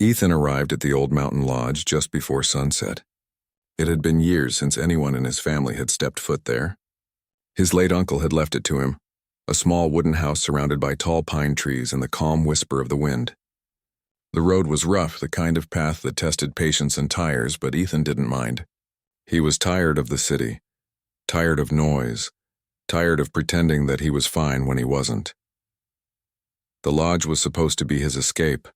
Ethan arrived at the old mountain lodge just before sunset. It had been years since anyone in his family had stepped foot there. His late uncle had left it to him, a small wooden house surrounded by tall pine trees and the calm whisper of the wind. The road was rough, the kind of path that tested patience and tires, but Ethan didn't mind. He was tired of the city, tired of noise, tired of pretending that he was fine when he wasn't. The lodge was supposed to be his escape,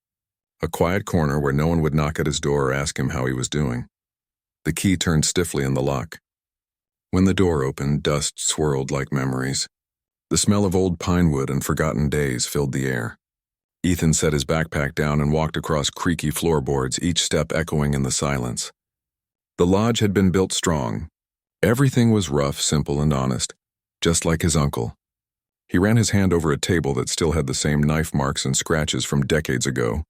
a quiet corner where no one would knock at his door or ask him how he was doing. The key turned stiffly in the lock. When the door opened, dust swirled like memories. The smell of old pine wood and forgotten days filled the air. Ethan set his backpack down and walked across creaky floorboards, each step echoing in the silence. The lodge had been built strong. Everything was rough, simple, and honest, just like his uncle. He ran his hand over a table that still had the same knife marks and scratches from decades ago.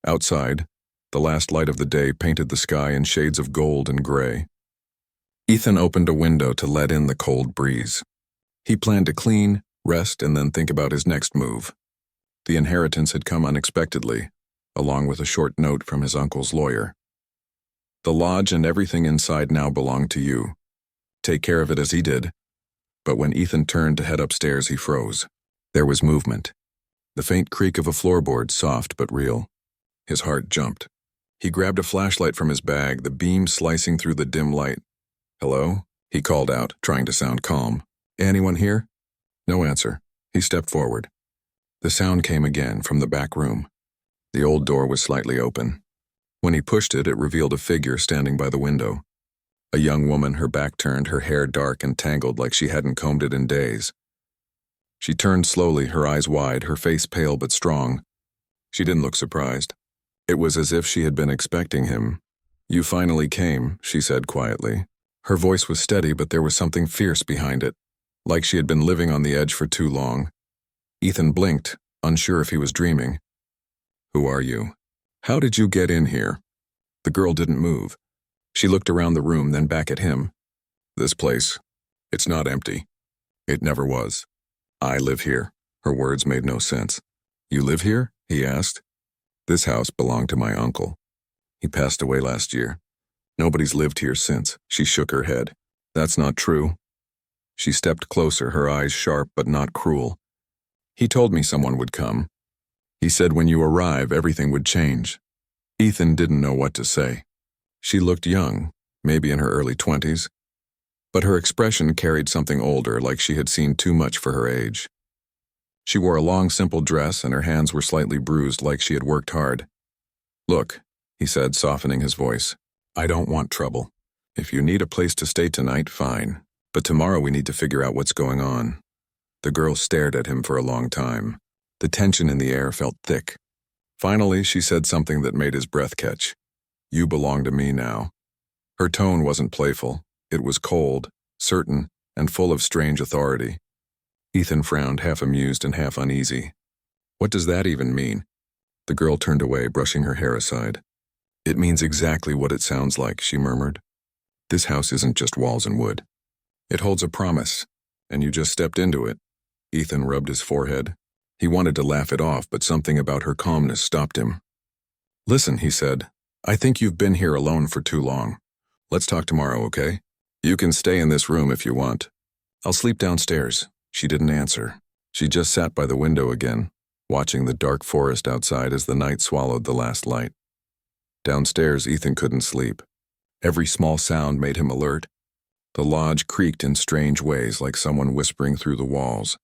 Outside, the last light of the day painted the sky in shades of gold and gray. Ethan opened a window to let in the cold breeze. He planned to clean, rest, and then think about his next move. The inheritance had come unexpectedly, along with a short note from his uncle's lawyer. The lodge and everything inside now belonged to you. Take care of it as he did. But when Ethan turned to head upstairs, he froze. There was movement. The faint creak of a floorboard, soft but real. His heart jumped. He grabbed a flashlight from his bag, the beam slicing through the dim light. "Hello?" he called out, trying to sound calm. "Anyone here?" No answer. He stepped forward. The sound came again from the back room. The old door was slightly open. When he pushed it, it revealed a figure standing by the window. A young woman, her back turned, her hair dark and tangled like she hadn't combed it in days. She turned slowly, her eyes wide, her face pale but strong. She didn't look surprised. It was as if she had been expecting him. "You finally came," she said quietly. Her voice was steady, but there was something fierce behind it, like she had been living on the edge for too long. Ethan blinked, unsure if he was dreaming. "Who are you? How did you get in here?" The girl didn't move. She looked around the room, then back at him. "This place, it's not empty. It never was. I live here." Her words made no sense. "You live here?" he asked. "This house belonged to my uncle. He passed away last year. Nobody's lived here since." She shook her head. "That's not true." She stepped closer, her eyes sharp but not cruel. "He told me someone would come. He said when you arrive, everything would change." Ethan didn't know what to say. She looked young, maybe in her early 20s, but her expression carried something older, like she had seen too much for her age. She wore a long, simple dress, and her hands were slightly bruised, like she had worked hard. "Look," he said, softening his voice, "I don't want trouble. If you need a place to stay tonight, fine. But tomorrow we need to figure out what's going on." The girl stared at him for a long time. The tension in the air felt thick. Finally, she said something that made his breath catch. "You belong to me now." Her tone wasn't playful. It was cold, certain, and full of strange authority. Ethan frowned, half amused and half uneasy. "What does that even mean?" The girl turned away, brushing her hair aside. "It means exactly what it sounds like," she murmured. "This house isn't just walls and wood. It holds a promise, and you just stepped into it." Ethan rubbed his forehead. He wanted to laugh it off, but something about her calmness stopped him. "Listen," he said, "I think you've been here alone for too long. Let's talk tomorrow, okay? You can stay in this room if you want. I'll sleep downstairs." She didn't answer. She just sat by the window again, watching the dark forest outside as the night swallowed the last light. Downstairs, Ethan couldn't sleep. Every small sound made him alert. The lodge creaked in strange ways, like someone whispering through the walls.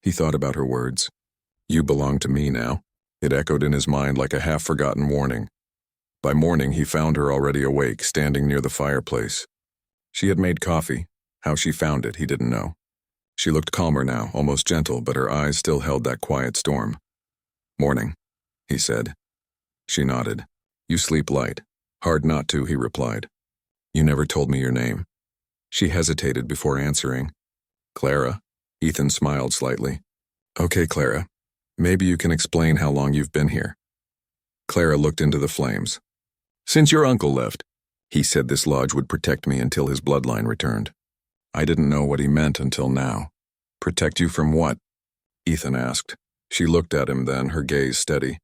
He thought about her words. "You belong to me now." It echoed in his mind like a half-forgotten warning. By morning, he found her already awake, standing near the fireplace. She had made coffee. How she found it, he didn't know. She looked calmer now, almost gentle, but her eyes still held that quiet storm. "Morning," he said. She nodded. "You sleep light." "Hard not to," he replied. "You never told me your name." She hesitated before answering. "Clara." Ethan smiled slightly. "Okay, Clara. Maybe you can explain how long you've been here." Clara looked into the flames. "Since your uncle left, he said this lodge would protect me until his bloodline returned. I didn't know what he meant until now." "Protect you from what?" Ethan asked. She looked at him then, her gaze steady.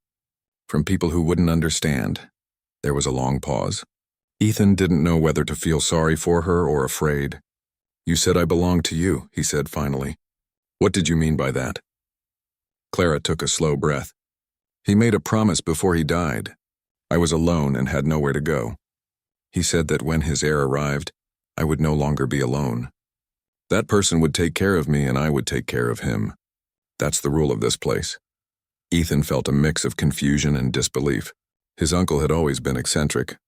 from people who wouldn't understand. There was a long pause. Ethan didn't know whether to feel sorry for her or afraid. "You said I belonged to you," he said finally. "What did you mean by that?" Clara took a slow breath. "He made a promise before he died. I was alone and had nowhere to go. He said that when his heir arrived, I would no longer be alone. That person would take care of me and I would take care of him. That's the rule of this place." Ethan felt a mix of confusion and disbelief. His uncle had always been eccentric,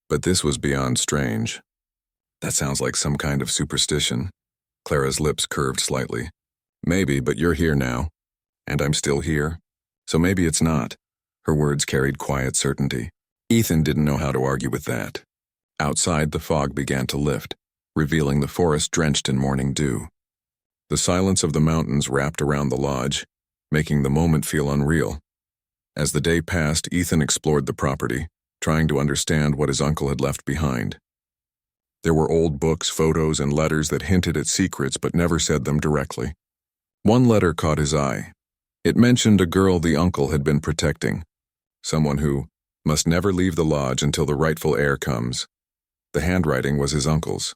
but this was beyond strange. "That sounds like some kind of superstition." Clara's lips curved slightly. "Maybe, but you're here now. And I'm still here. So maybe it's not." Her words carried quiet certainty. Ethan didn't know how to argue with that. Outside, the fog began to lift, revealing the forest drenched in morning dew. The silence of the mountains wrapped around the lodge, making the moment feel unreal. As the day passed, Ethan explored the property, trying to understand what his uncle had left behind. There were old books, photos, and letters that hinted at secrets but never said them directly. One letter caught his eye. It mentioned a girl the uncle had been protecting, someone who must never leave the lodge until the rightful heir comes. The handwriting was his uncle's.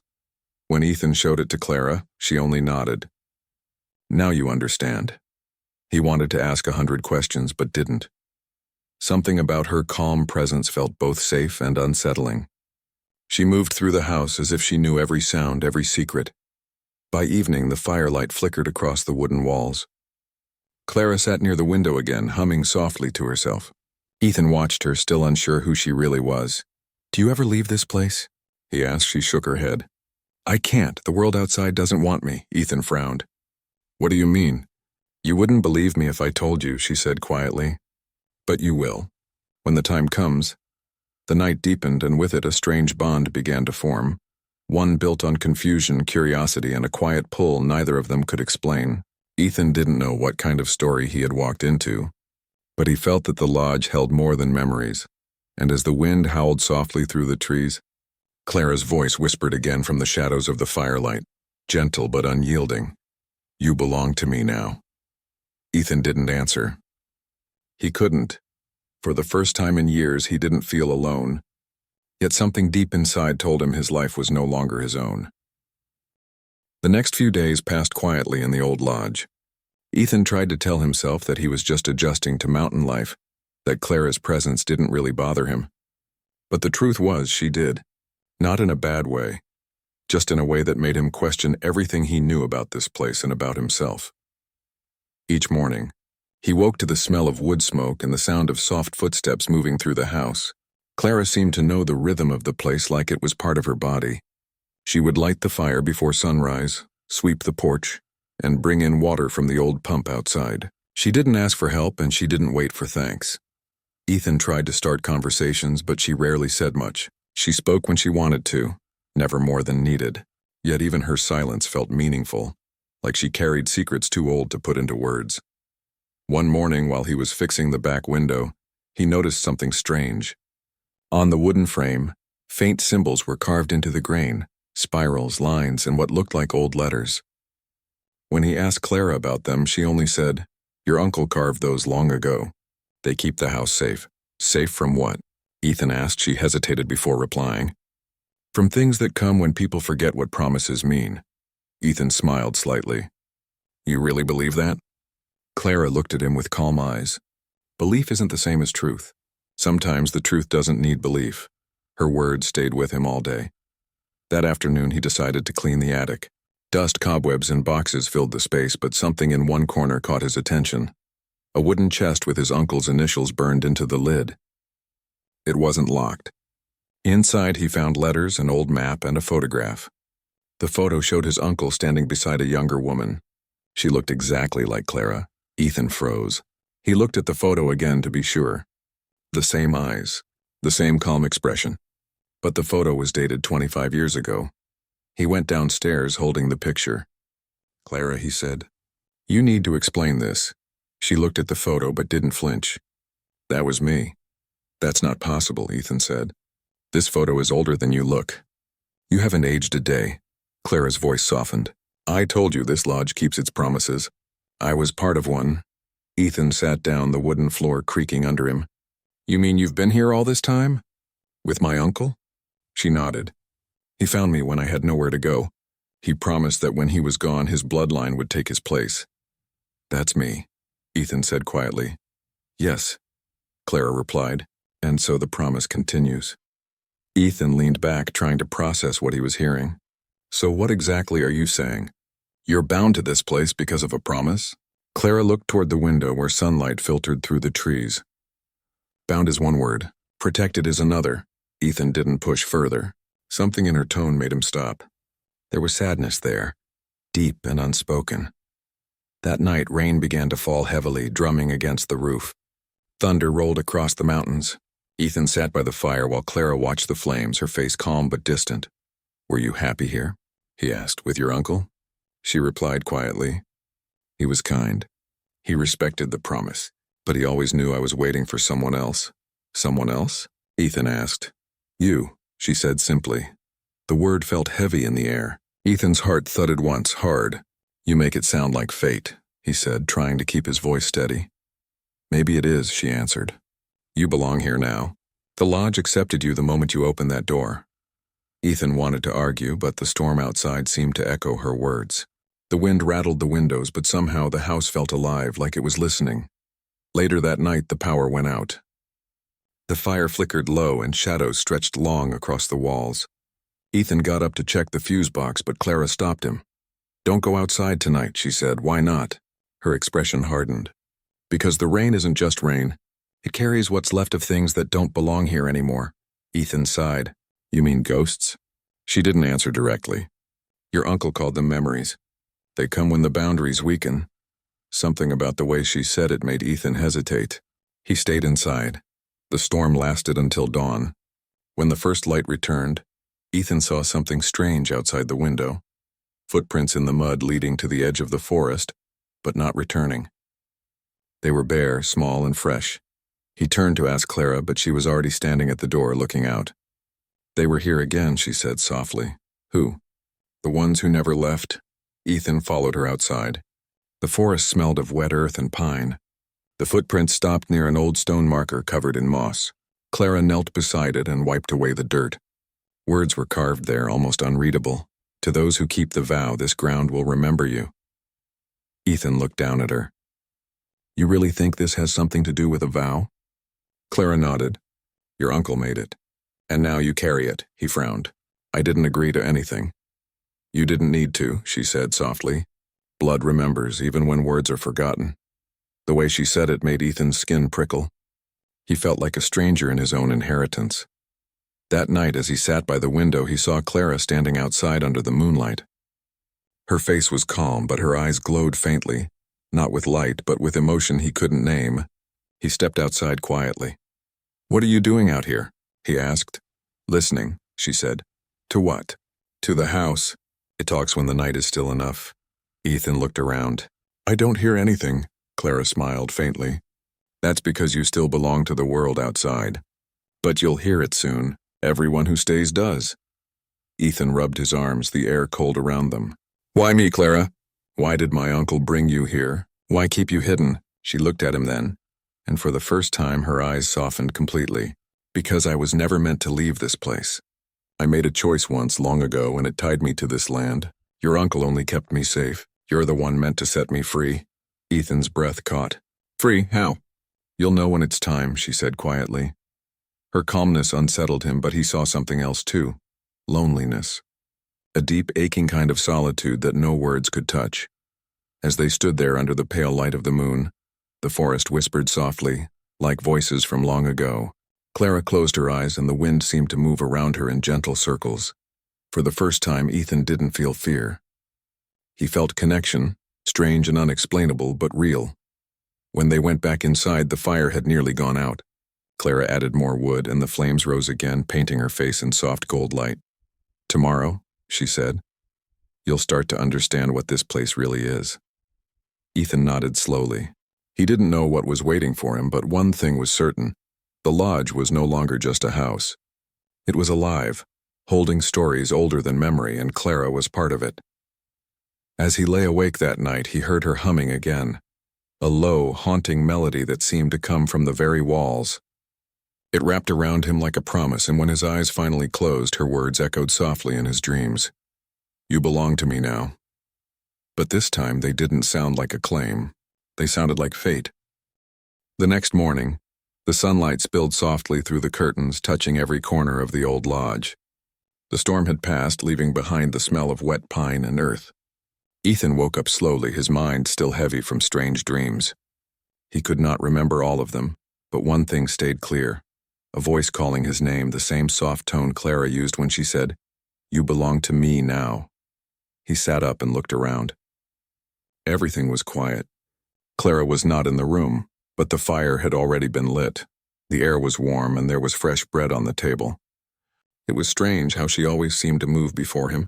When Ethan showed it to Clara, she only nodded. "Now you understand." He wanted to ask 100 questions, but didn't. Something about her calm presence felt both safe and unsettling. She moved through the house as if she knew every sound, every secret. By evening, the firelight flickered across the wooden walls. Clara sat near the window again, humming softly to herself. Ethan watched her, still unsure who she really was. "Do you ever leave this place?" he asked. She shook her head. "I can't. The world outside doesn't want me," Ethan frowned. "What do you mean?" "You wouldn't believe me if I told you," she said quietly. "But you will. When the time comes." The night deepened, and with it a strange bond began to form. One built on confusion, curiosity, and a quiet pull neither of them could explain. Ethan didn't know what kind of story he had walked into, but he felt that the lodge held more than memories. And as the wind howled softly through the trees, Clara's voice whispered again from the shadows of the firelight, gentle but unyielding. "You belong to me now." Ethan didn't answer. He couldn't. For the first time in years, he didn't feel alone. Yet something deep inside told him his life was no longer his own. The next few days passed quietly in the old lodge. Ethan tried to tell himself that he was just adjusting to mountain life, that Clara's presence didn't really bother him. But the truth was, she did. Not in a bad way, just in a way that made him question everything he knew about this place and about himself. Each morning, he woke to the smell of wood smoke and the sound of soft footsteps moving through the house. Clara seemed to know the rhythm of the place like it was part of her body. She would light the fire before sunrise, sweep the porch, and bring in water from the old pump outside. She didn't ask for help and she didn't wait for thanks. Ethan tried to start conversations, but she rarely said much. She spoke when she wanted to, never more than needed. Yet even her silence felt meaningful, like she carried secrets too old to put into words. One morning, while he was fixing the back window, he noticed something strange. On the wooden frame, faint symbols were carved into the grain, spirals, lines, and what looked like old letters. When he asked Clara about them, she only said, "Your uncle carved those long ago. They keep the house safe." "Safe from what?" Ethan asked. She hesitated before replying. "From things that come when people forget what promises mean." Ethan smiled slightly. "You really believe that?" Clara looked at him with calm eyes. "Belief isn't the same as truth. Sometimes the truth doesn't need belief." Her words stayed with him all day. That afternoon he decided to clean the attic. Dust, cobwebs, and boxes filled the space, but something in one corner caught his attention. A wooden chest with his uncle's initials burned into the lid. It wasn't locked. Inside he found letters, an old map, and a photograph. The photo showed his uncle standing beside a younger woman. She looked exactly like Clara. Ethan froze. He looked at the photo again to be sure. The same eyes, the same calm expression. But the photo was dated 25 years ago. He went downstairs holding the picture. "Clara," he said, "you need to explain this." She looked at the photo but didn't flinch. "That was me." "That's not possible," Ethan said. "This photo is older than you look. You haven't aged a day." Clara's voice softened. "I told you this lodge keeps its promises. I was part of one." Ethan sat down, the wooden floor creaking under him. You mean you've been here all this time? With my uncle? She nodded. He found me when I had nowhere to go. He promised that when he was gone, his bloodline would take his place. That's me, Ethan said quietly. Yes, Clara replied, and so the promise continues. Ethan leaned back, trying to process what he was hearing. So what exactly are you saying? You're bound to this place because of a promise? Clara looked toward the window where sunlight filtered through the trees. Bound is one word. Protected is another. Ethan didn't push further. Something in her tone made him stop. There was sadness there, deep and unspoken. That night, rain began to fall heavily, drumming against the roof. Thunder rolled across the mountains. Ethan sat by the fire while Clara watched the flames, her face calm but distant. Were you happy here? He asked. With your uncle? She replied quietly. He was kind. He respected the promise, but he always knew I was waiting for someone else. Someone else? Ethan asked. You, she said simply. The word felt heavy in the air. Ethan's heart thudded once, hard. You make it sound like fate, he said, trying to keep his voice steady. Maybe it is, she answered. You belong here now. The lodge accepted you the moment you opened that door. Ethan wanted to argue, but the storm outside seemed to echo her words. The wind rattled the windows, but somehow the house felt alive, like it was listening. Later that night, the power went out. The fire flickered low and shadows stretched long across the walls. Ethan got up to check the fuse box, but Clara stopped him. Don't go outside tonight, she said. Why not? Her expression hardened. Because the rain isn't just rain. It carries what's left of things that don't belong here anymore. Ethan sighed. You mean ghosts? She didn't answer directly. Your uncle called them memories. They come when the boundaries weaken. Something about the way she said it made Ethan hesitate. He stayed inside. The storm lasted until dawn. When the first light returned, Ethan saw something strange outside the window. Footprints in the mud leading to the edge of the forest, but not returning. They were bare, small, and fresh. He turned to ask Clara, but she was already standing at the door looking out. They were here again, she said softly. Who? The ones who never left? Ethan followed her outside. The forest smelled of wet earth and pine. The footprints stopped near an old stone marker covered in moss. Clara knelt beside it and wiped away the dirt. Words were carved there, almost unreadable. To those who keep the vow, this ground will remember you. Ethan looked down at her. You really think this has something to do with a vow? Clara nodded. Your uncle made it. And now you carry it, he frowned. I didn't agree to anything. You didn't need to, she said softly. Blood remembers, even when words are forgotten. The way she said it made Ethan's skin prickle. He felt like a stranger in his own inheritance. That night, as he sat by the window, he saw Clara standing outside under the moonlight. Her face was calm, but her eyes glowed faintly, not with light, but with emotion he couldn't name. He stepped outside quietly. What are you doing out here? He asked. Listening, she said. To what? To the house. It talks when the night is still enough. Ethan looked around. I don't hear anything, Clara smiled faintly. That's because you still belong to the world outside. But you'll hear it soon. Everyone who stays does. Ethan rubbed his arms, the air cold around them. Why me, Clara? Why did my uncle bring you here? Why keep you hidden? She looked at him then, and for the first time her eyes softened completely. Because I was never meant to leave this place. I made a choice once, long ago, and it tied me to this land. Your uncle only kept me safe. You're the one meant to set me free. Ethan's breath caught. Free? How? You'll know when it's time, she said quietly. Her calmness unsettled him, but he saw something else too. Loneliness. A deep, aching kind of solitude that no words could touch. As they stood there under the pale light of the moon, the forest whispered softly, like voices from long ago. Clara closed her eyes and the wind seemed to move around her in gentle circles. For the first time, Ethan didn't feel fear. He felt connection, strange and unexplainable, but real. When they went back inside, the fire had nearly gone out. Clara added more wood and the flames rose again, painting her face in soft gold light. Tomorrow, she said, you'll start to understand what this place really is. Ethan nodded slowly. He didn't know what was waiting for him, but one thing was certain. The lodge was no longer just a house. It was alive, holding stories older than memory, and Clara was part of it. As he lay awake that night, he heard her humming again. A low, haunting melody that seemed to come from the very walls. It wrapped around him like a promise, and when his eyes finally closed, her words echoed softly in his dreams. You belong to me now. But this time they didn't sound like a claim. They sounded like fate. The next morning, the sunlight spilled softly through the curtains, touching every corner of the old lodge. The storm had passed, leaving behind the smell of wet pine and earth. Ethan woke up slowly, his mind still heavy from strange dreams. He could not remember all of them, but one thing stayed clear. A voice calling his name, the same soft tone Clara used when she said, "You belong to me now." He sat up and looked around. Everything was quiet. Clara was not in the room, but the fire had already been lit. The air was warm and there was fresh bread on the table. It was strange how she always seemed to move before him,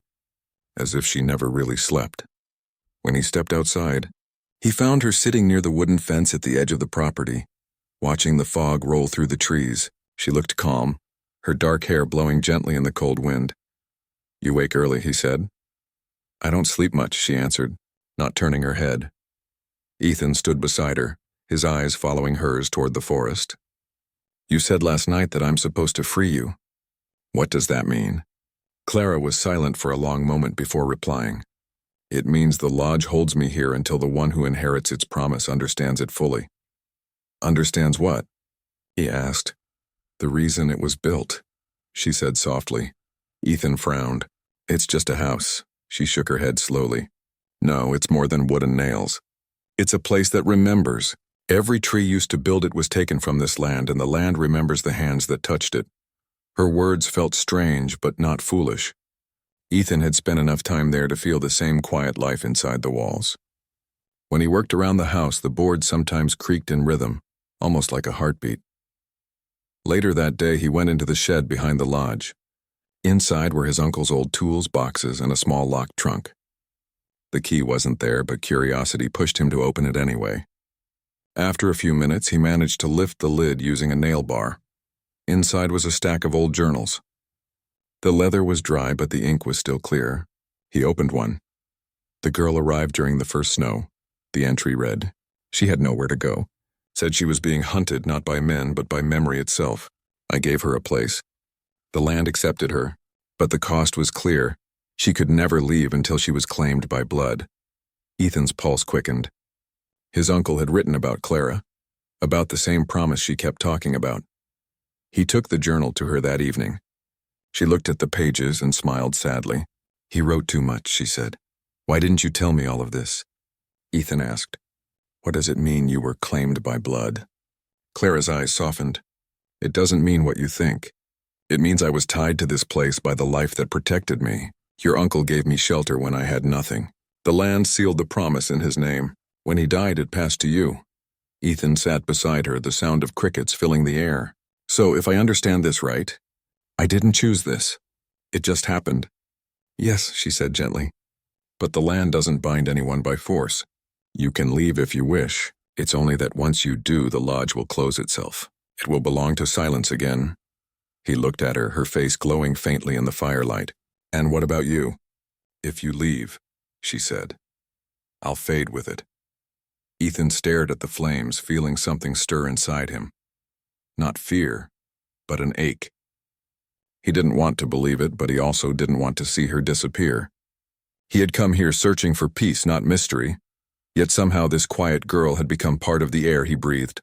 as if she never really slept. When he stepped outside, he found her sitting near the wooden fence at the edge of the property, watching the fog roll through the trees. She looked calm, her dark hair blowing gently in the cold wind. "You wake early," he said. "I don't sleep much," she answered, not turning her head. Ethan stood beside her, his eyes following hers toward the forest. "You said last night that I'm supposed to free you. What does that mean?" Clara was silent for a long moment before replying. "It means the lodge holds me here until the one who inherits its promise understands it fully." "Understands what?" he asked. "The reason it was built," she said softly. Ethan frowned. "It's just a house." She shook her head slowly. "No, it's more than wood and nails. It's a place that remembers. Every tree used to build it was taken from this land, and the land remembers the hands that touched it." Her words felt strange, but not foolish. Ethan had spent enough time there to feel the same quiet life inside the walls. When he worked around the house, the boards sometimes creaked in rhythm, almost like a heartbeat. Later that day, he went into the shed behind the lodge. Inside were his uncle's old tools, boxes, and a small locked trunk. The key wasn't there, but curiosity pushed him to open it anyway. After a few minutes, he managed to lift the lid using a nail bar. Inside was a stack of old journals. The leather was dry, but the ink was still clear. He opened one. The girl arrived during the first snow. The entry read, "She had nowhere to go. Said she was being hunted not by men, but by memory itself. I gave her a place. The land accepted her, but the cost was clear. She could never leave until she was claimed by blood." Ethan's pulse quickened. His uncle had written about Clara, about the same promise she kept talking about. He took the journal to her that evening. She looked at the pages and smiled sadly. "He wrote too much," she said. "Why didn't you tell me all of this?" Ethan asked, "What does it mean you were claimed by blood?" Clara's eyes softened. "It doesn't mean what you think. It means I was tied to this place by the life that protected me. Your uncle gave me shelter when I had nothing. The land sealed the promise in his name. When he died, it passed to you." Ethan sat beside her, the sound of crickets filling the air. "So, if I understand this right, I didn't choose this. It just happened." "Yes," she said gently. "But the land doesn't bind anyone by force. You can leave if you wish. It's only that once you do, the lodge will close itself. It will belong to silence again." He looked at her, her face glowing faintly in the firelight. "And what about you?" "If you leave," she said, "I'll fade with it." Ethan stared at the flames, feeling something stir inside him. Not fear, but an ache. He didn't want to believe it, but he also didn't want to see her disappear. He had come here searching for peace, not mystery, yet somehow this quiet girl had become part of the air he breathed.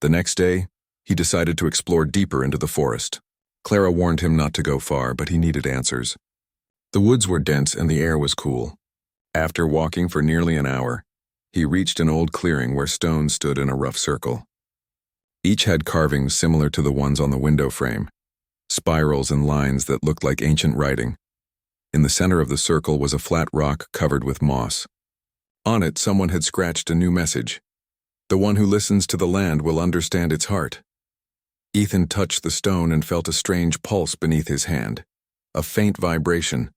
The next day, he decided to explore deeper into the forest. Clara warned him not to go far, but he needed answers. The woods were dense and the air was cool. After walking for nearly an hour, he reached an old clearing where stones stood in a rough circle. Each had carvings similar to the ones on the window frame, spirals and lines that looked like ancient writing. In the center of the circle was a flat rock covered with moss. On it, someone had scratched a new message. "The one who listens to the land will understand its heart." Ethan touched the stone and felt a strange pulse beneath his hand, a faint vibration,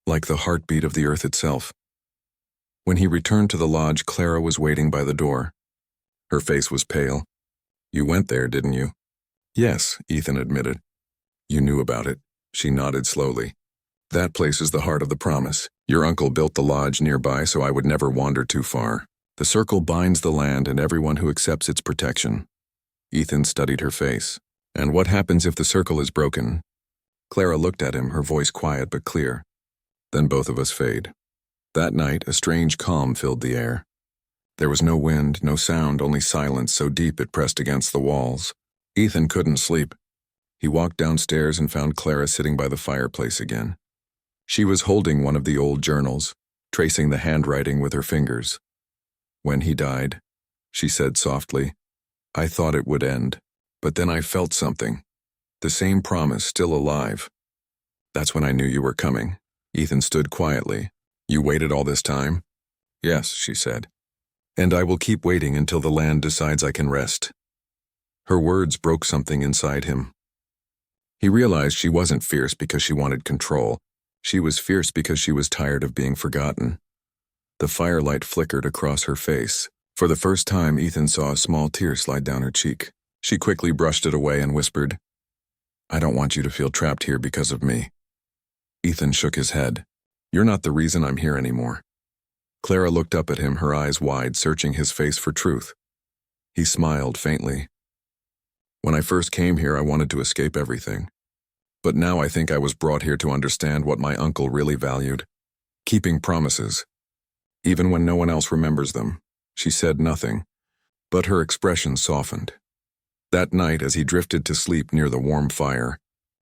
like the heartbeat of the earth itself. When he returned to the lodge, Clara was waiting by the door. Her face was pale. "You went there, didn't you?" "Yes," Ethan admitted. "You knew about it." She nodded slowly. "That place is the heart of the promise. Your uncle built the lodge nearby so I would never wander too far. The circle binds the land and everyone who accepts its protection." Ethan studied her face. And what happens if the circle is broken? Clara looked at him, her voice quiet but clear. Then both of us fade. That night, a strange calm filled the air. There was no wind, no sound, only silence so deep it pressed against the walls. Ethan couldn't sleep. He walked downstairs and found Clara sitting by the fireplace again. She was holding one of the old journals, tracing the handwriting with her fingers. "When he died," she said softly, "I thought it would end, but then I felt something. The same promise still alive. That's when I knew you were coming." Ethan stood quietly. "You waited all this time?" "Yes," she said. "And I will keep waiting until the land decides I can rest." Her words broke something inside him. He realized she wasn't fierce because she wanted control. She was fierce because she was tired of being forgotten. The firelight flickered across her face. For the first time, Ethan saw a small tear slide down her cheek. She quickly brushed it away and whispered, "I don't want you to feel trapped here because of me." Ethan shook his head. "You're not the reason I'm here anymore." Clara looked up at him, her eyes wide, searching his face for truth. He smiled faintly. "When I first came here, I wanted to escape everything. But now I think I was brought here to understand what my uncle really valued. Keeping promises. Even when no one else remembers them." She said nothing, but her expression softened. That night, as he drifted to sleep near the warm fire,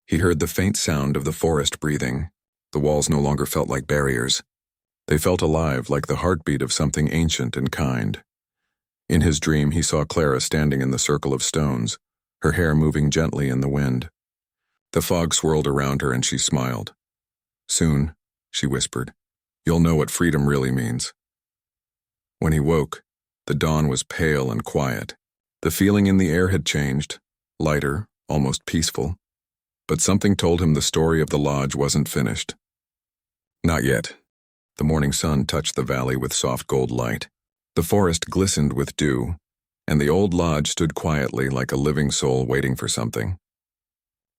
he heard the faint sound of the forest breathing. The walls no longer felt like barriers. They felt alive, like the heartbeat of something ancient and kind. In his dream, he saw Clara standing in the circle of stones, her hair moving gently in the wind. The fog swirled around her and she smiled. "Soon," she whispered, "you'll know what freedom really means." When he woke, the dawn was pale and quiet. The feeling in the air had changed, lighter, almost peaceful. But something told him the story of the lodge wasn't finished. Not yet. The morning sun touched the valley with soft gold light. The forest glistened with dew, and the old lodge stood quietly like a living soul waiting for something.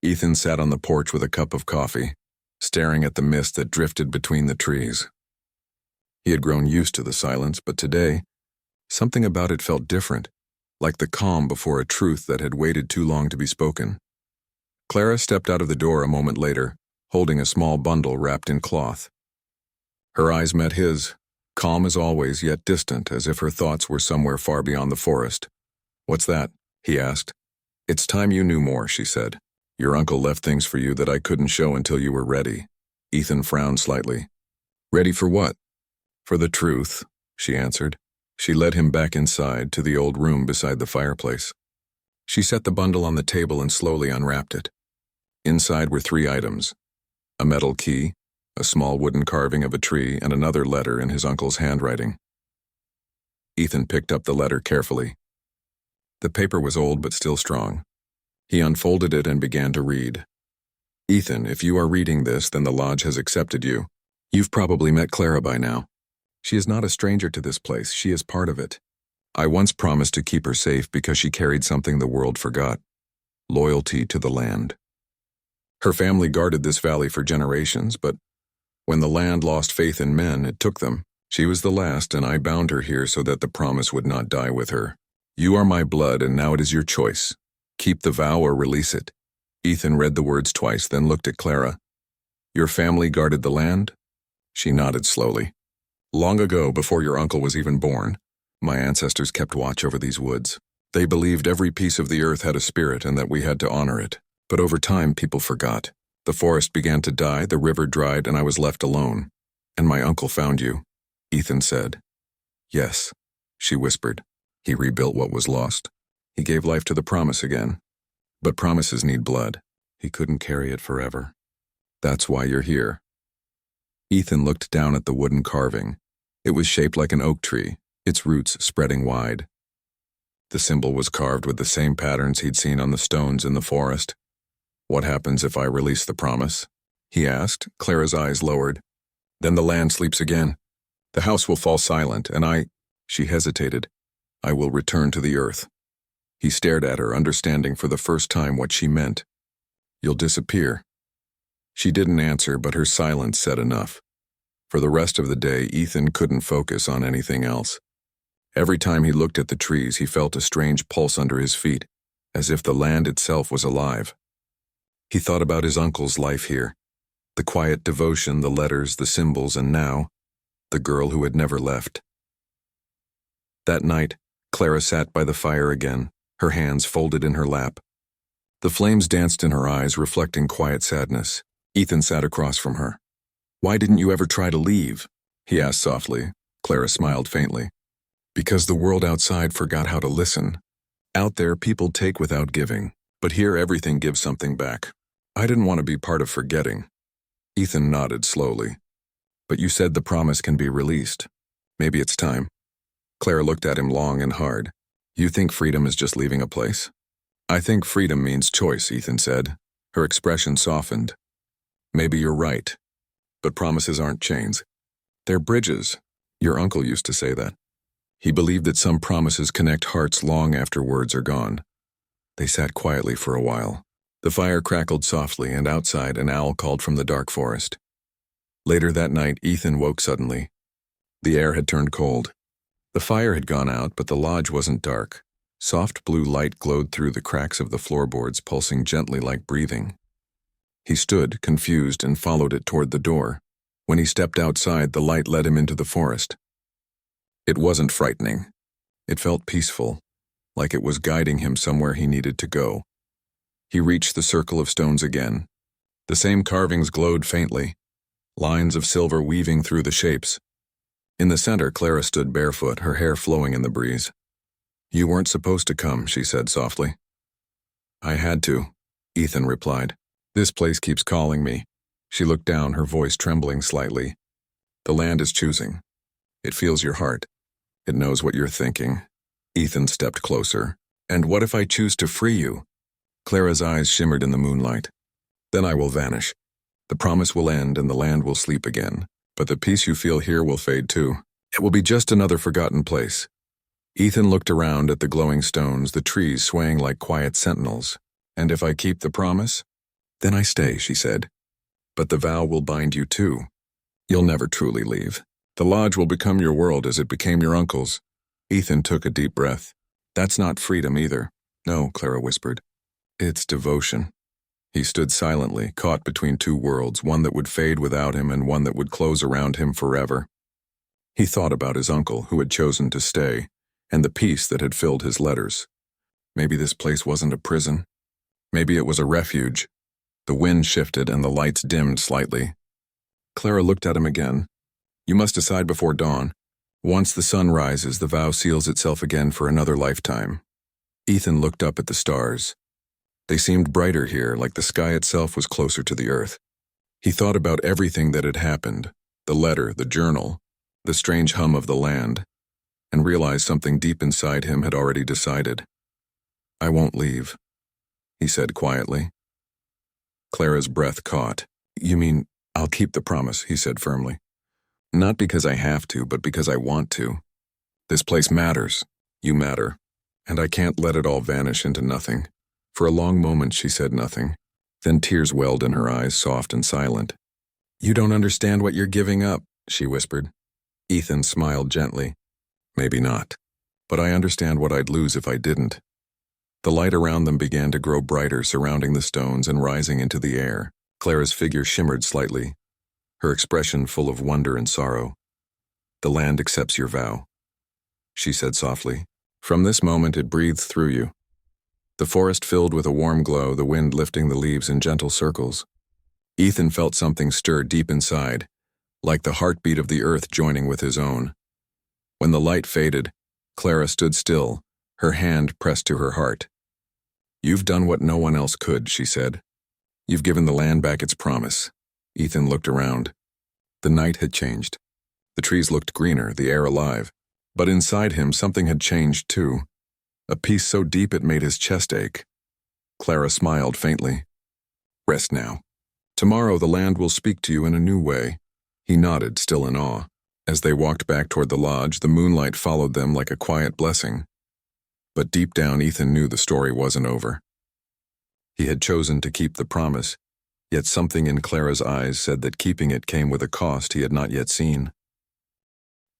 Ethan sat on the porch with a cup of coffee, staring at the mist that drifted between the trees. He had grown used to the silence, but today, something about it felt different, like the calm before a truth that had waited too long to be spoken. Clara stepped out of the door a moment later, holding a small bundle wrapped in cloth. Her eyes met his, calm as always, yet distant, as if her thoughts were somewhere far beyond the forest. "What's that?" he asked. "It's time you knew more," she said. "Your uncle left things for you that I couldn't show until you were ready." Ethan frowned slightly. "Ready for what?" "For the truth," she answered. She led him back inside to the old room beside the fireplace. She set the bundle on the table and slowly unwrapped it. Inside were 3 items: a metal key, a small wooden carving of a tree, and another letter in his uncle's handwriting. Ethan picked up the letter carefully. The paper was old but still strong. He unfolded it and began to read. "Ethan, if you are reading this, then the lodge has accepted you. You've probably met Clara by now. She is not a stranger to this place, she is part of it. I once promised to keep her safe because she carried something the world forgot: loyalty to the land. Her family guarded this valley for generations, but when the land lost faith in men, it took them. She was the last, and I bound her here so that the promise would not die with her. You are my blood, and now it is your choice. Keep the vow or release it." Ethan read the words twice, then looked at Clara. "Your family guarded the land?" She nodded slowly. "Long ago, before your uncle was even born, my ancestors kept watch over these woods. They believed every piece of the earth had a spirit and that we had to honor it. But over time, people forgot. The forest began to die, the river dried, and I was left alone. And my uncle found you," Ethan said. "Yes," she whispered. "He rebuilt what was lost. He gave life to the promise again. But promises need blood. He couldn't carry it forever. That's why you're here." Ethan looked down at the wooden carving. It was shaped like an oak tree, its roots spreading wide. The symbol was carved with the same patterns he'd seen on the stones in the forest. "What happens if I release the promise?" he asked. Clara's eyes lowered. "Then the land sleeps again. The house will fall silent, and she hesitated. "I will return to the earth." He stared at her, understanding for the first time what she meant. "You'll disappear." She didn't answer, but her silence said enough. For the rest of the day, Ethan couldn't focus on anything else. Every time he looked at the trees, he felt a strange pulse under his feet. as if the land itself was alive. He thought about his uncle's life here, the quiet devotion, the letters, the symbols, and now, the girl who had never left. That night, Clara sat by the fire again, her hands folded in her lap. The flames danced in her eyes, reflecting quiet sadness. Ethan sat across from her. "Why didn't you ever try to leave?" he asked softly. Clara smiled faintly. "Because the world outside forgot how to listen. Out there, people take without giving, but here everything gives something back. I didn't want to be part of forgetting." Ethan nodded slowly. "But you said the promise can be released. Maybe it's time." Clara looked at him long and hard. "You think freedom is just leaving a place?" "I think freedom means choice," Ethan said. Her expression softened. "Maybe you're right. But promises aren't chains. They're bridges. Your uncle used to say that. He believed that some promises connect hearts long after words are gone." They sat quietly for a while. The fire crackled softly, and outside an owl called from the dark forest. Later that night, Ethan woke suddenly. The air had turned cold. The fire had gone out, but the lodge wasn't dark. Soft blue light glowed through the cracks of the floorboards, pulsing gently like breathing. He stood, confused, and followed it toward the door. When he stepped outside, the light led him into the forest. It wasn't frightening. It felt peaceful, like it was guiding him somewhere he needed to go. He reached the circle of stones again. The same carvings glowed faintly, lines of silver weaving through the shapes. In the center, Clara stood barefoot, her hair flowing in the breeze. "You weren't supposed to come," she said softly. "I had to," Ethan replied. "This place keeps calling me." She looked down, her voice trembling slightly. "The land is choosing. It feels your heart. It knows what you're thinking." Ethan stepped closer. "And what if I choose to free you?" Clara's eyes shimmered in the moonlight. "Then I will vanish. The promise will end and the land will sleep again. But the peace you feel here will fade too. It will be just another forgotten place." Ethan looked around at the glowing stones, the trees swaying like quiet sentinels. "And if I keep the promise?" "Then I stay," she said. "But the vow will bind you too. You'll never truly leave. The lodge will become your world as it became your uncle's." Ethan took a deep breath. "That's not freedom either." "No," Clara whispered. "It's devotion." He stood silently, caught between two worlds, one that would fade without him and one that would close around him forever. He thought about his uncle, who had chosen to stay, and the peace that had filled his letters. Maybe this place wasn't a prison. Maybe it was a refuge. The wind shifted and the lights dimmed slightly. Clara looked at him again. "You must decide before dawn. Once the sun rises, the vow seals itself again for another lifetime." Ethan looked up at the stars. They seemed brighter here, like the sky itself was closer to the earth. He thought about everything that had happened, the letter, the journal, the strange hum of the land, and realized something deep inside him had already decided. "I won't leave," he said quietly. Clara's breath caught. "You mean, I'll keep the promise," he said firmly. "Not because I have to, but because I want to. This place matters. You matter. And I can't let it all vanish into nothing." For a long moment she said nothing. Then tears welled in her eyes, soft and silent. "You don't understand what you're giving up," she whispered. Ethan smiled gently. "Maybe not. But I understand what I'd lose if I didn't." The light around them began to grow brighter, surrounding the stones and rising into the air. Clara's figure shimmered slightly, her expression full of wonder and sorrow. "The land accepts your vow," she said softly. "From this moment it breathed through you." The forest filled with a warm glow, the wind lifting the leaves in gentle circles. Ethan felt something stir deep inside, like the heartbeat of the earth joining with his own. When the light faded, Clara stood still, her hand pressed to her heart. "You've done what no one else could," she said. "You've given the land back its promise." Ethan looked around. The night had changed. The trees looked greener, the air alive. But inside him something had changed too. A peace so deep it made his chest ache. Clara smiled faintly. "Rest now. Tomorrow the land will speak to you in a new way." He nodded, still in awe. As they walked back toward the lodge, the moonlight followed them like a quiet blessing. But deep down, Ethan knew the story wasn't over. He had chosen to keep the promise, yet something in Clara's eyes said that keeping it came with a cost he had not yet seen.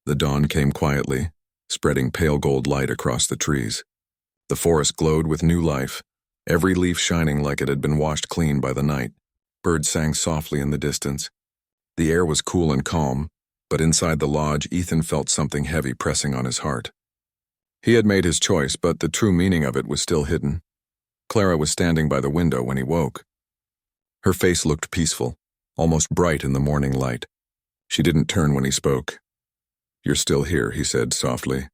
The dawn came quietly, spreading pale gold light across the trees. The forest glowed with new life, every leaf shining like it had been washed clean by the night. Birds sang softly in the distance. The air was cool and calm, but inside the lodge, Ethan felt something heavy pressing on his heart. He had made his choice, but the true meaning of it was still hidden. Clara was standing by the window when he woke. Her face looked peaceful, almost bright in the morning light. She didn't turn when he spoke. "You're still here," he said softly.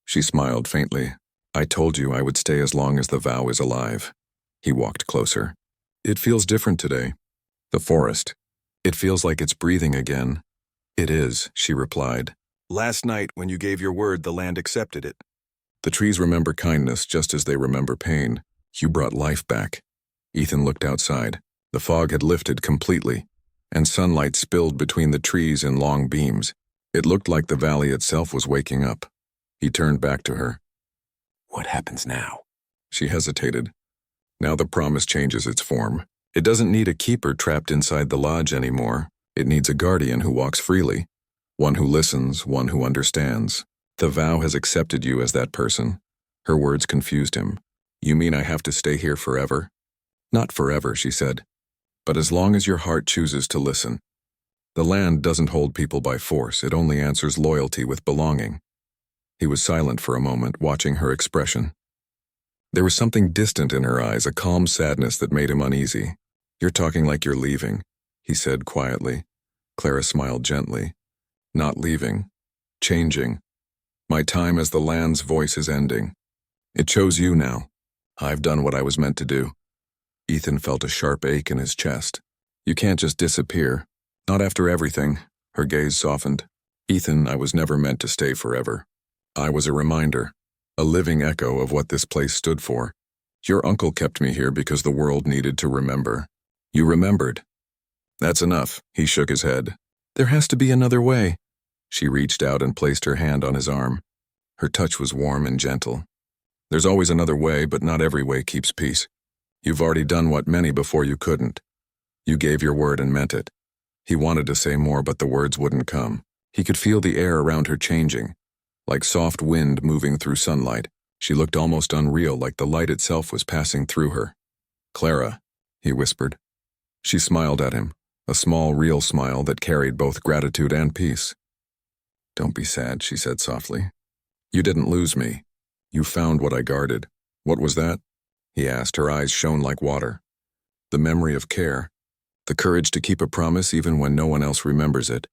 She smiled faintly. "I told you I would stay as long as the vow is alive." He walked closer. "It feels different today." The forest. "It feels like it's breathing again." "It is," she replied. "Last night, when you gave your word, the land accepted it." "The trees remember kindness just as they remember pain. You brought life back." Ethan looked outside. The fog had lifted completely, and sunlight spilled between the trees in long beams. It looked like the valley itself was waking up. He turned back to her. "What happens now?" She hesitated. "Now the promise changes its form. It doesn't need a keeper trapped inside the lodge anymore. It needs a guardian who walks freely, one who listens, one who understands. The vow has accepted you as that person." Her words confused him. "You mean I have to stay here forever?" "Not forever," she said, "but as long as your heart chooses to listen. The land doesn't hold people by force, it only answers loyalty with belonging." He was silent for a moment, watching her expression. There was something distant in her eyes, a calm sadness that made him uneasy. "You're talking like you're leaving," he said quietly. Clara smiled gently. "Not leaving. Changing. My time as the land's voice is ending. It chose you now. I've done what I was meant to do." Ethan felt a sharp ache in his chest. "You can't just disappear. Not after everything." Her gaze softened. "Ethan, I was never meant to stay forever. I was a reminder, a living echo of what this place stood for. Your uncle kept me here because the world needed to remember. You remembered." "That's enough," he shook his head. "There has to be another way." She reached out and placed her hand on his arm. Her touch was warm and gentle. "There's always another way, but not every way keeps peace. You've already done what many before you couldn't. You gave your word and meant it." He wanted to say more, but the words wouldn't come. He could feel the air around her changing, like soft wind moving through sunlight. She looked almost unreal, like the light itself was passing through her. "Clara," he whispered. She smiled at him, a small, real smile that carried both gratitude and peace. "Don't be sad," she said softly. "You didn't lose me. You found what I guarded." "What was that?" he asked. Her eyes shone like water. "The memory of care. The courage to keep a promise even when no one else remembers it."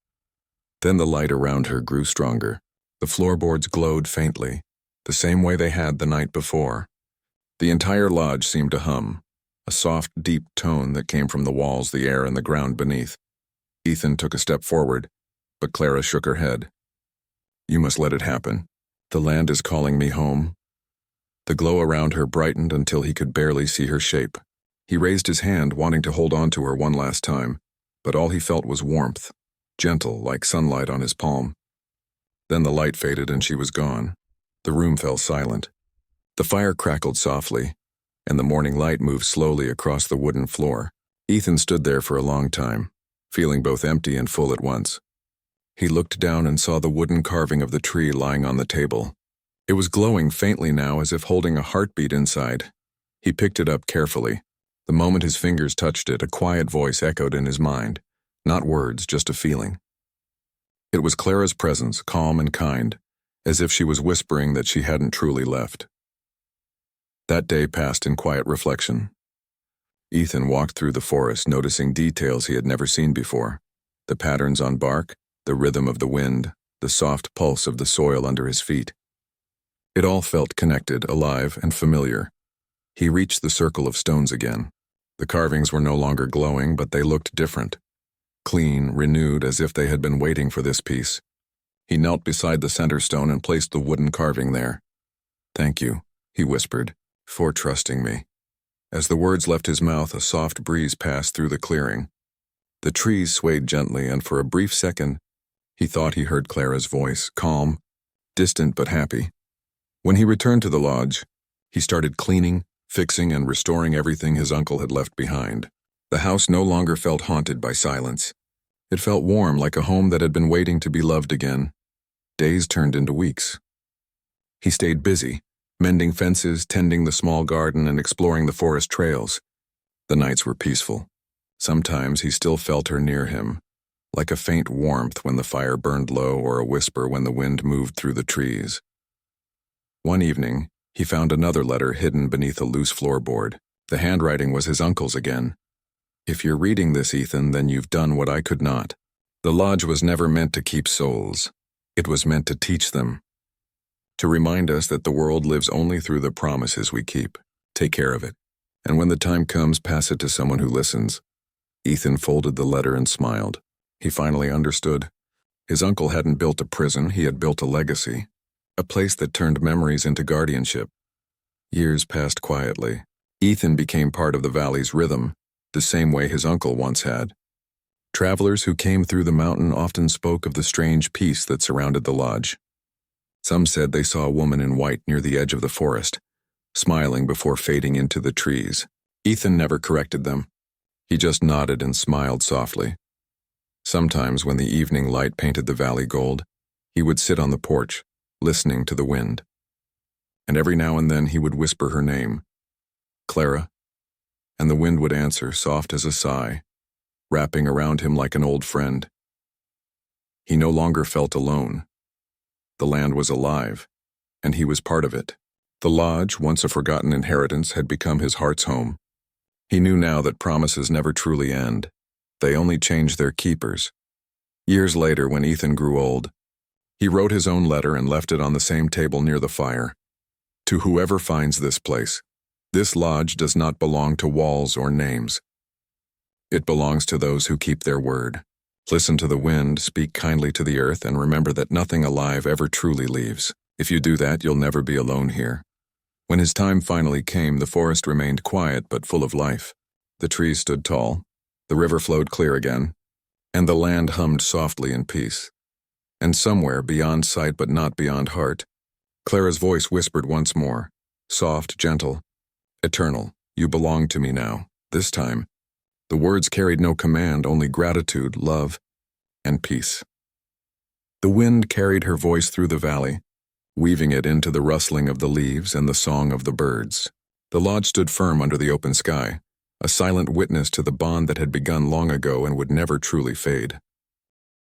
Then the light around her grew stronger. The floorboards glowed faintly, the same way they had the night before. The entire lodge seemed to hum, a soft, deep tone that came from the walls, the air, and the ground beneath. Ethan took a step forward, but Clara shook her head. "You must let it happen. The land is calling me home." The glow around her brightened until he could barely see her shape. He raised his hand, wanting to hold on to her one last time, but all he felt was warmth, gentle like sunlight on his palm. Then the light faded and she was gone. The room fell silent. The fire crackled softly, and the morning light moved slowly across the wooden floor. Ethan stood there for a long time, feeling both empty and full at once. He looked down and saw the wooden carving of the tree lying on the table. It was glowing faintly now, as if holding a heartbeat inside. He picked it up carefully. The moment his fingers touched it, a quiet voice echoed in his mind. Not words, just a feeling. It was Clara's presence, calm and kind, as if she was whispering that she hadn't truly left. That day passed in quiet reflection. Ethan walked through the forest, noticing details he had never seen before. The patterns on bark, the rhythm of the wind, the soft pulse of the soil under his feet. It all felt connected, alive, and familiar. He reached the circle of stones again. The carvings were no longer glowing, but they looked different. Clean, renewed, as if they had been waiting for this piece. He knelt beside the center stone and placed the wooden carving there. "Thank you," he whispered, "for trusting me." As the words left his mouth, a soft breeze passed through the clearing. The trees swayed gently, and for a brief second, he thought he heard Clara's voice, calm, distant but happy. When he returned to the lodge, he started cleaning, fixing, and restoring everything his uncle had left behind. The house no longer felt haunted by silence. It felt warm, like a home that had been waiting to be loved again. Days turned into weeks. He stayed busy, mending fences, tending the small garden, and exploring the forest trails. The nights were peaceful. Sometimes he still felt her near him, like a faint warmth when the fire burned low or a whisper when the wind moved through the trees. One evening, he found another letter hidden beneath a loose floorboard. The handwriting was his uncle's again. "If you're reading this, Ethan, then you've done what I could not. The lodge was never meant to keep souls. It was meant to teach them. To remind us that the world lives only through the promises we keep. Take care of it. And when the time comes, pass it to someone who listens." Ethan folded the letter and smiled. He finally understood. His uncle hadn't built a prison, he had built a legacy. A place that turned memories into guardianship. Years passed quietly. Ethan became part of the valley's rhythm, the same way his uncle once had. Travelers who came through the mountain often spoke of the strange peace that surrounded the lodge. Some said they saw a woman in white near the edge of the forest, smiling before fading into the trees. Ethan never corrected them. He just nodded and smiled softly. Sometimes when the evening light painted the valley gold, he would sit on the porch, listening to the wind. And every now and then he would whisper her name, "Clara," and the wind would answer, soft as a sigh, wrapping around him like an old friend. He no longer felt alone. The land was alive, and he was part of it. The lodge, once a forgotten inheritance, had become his heart's home. He knew now that promises never truly end. They only change their keepers. Years later, when Ethan grew old, he wrote his own letter and left it on the same table near the fire. "To whoever finds this place, this lodge does not belong to walls or names. It belongs to those who keep their word. Listen to the wind, speak kindly to the earth, and remember that nothing alive ever truly leaves. If you do that, you'll never be alone here." When his time finally came, the forest remained quiet but full of life. The trees stood tall, the river flowed clear again, and the land hummed softly in peace. And somewhere, beyond sight but not beyond heart, Clara's voice whispered once more, soft, gentle, eternal, "You belong to me now." This time, the words carried no command, only gratitude, love, and peace. The wind carried her voice through the valley, weaving it into the rustling of the leaves and the song of the birds. The lodge stood firm under the open sky, a silent witness to the bond that had begun long ago and would never truly fade.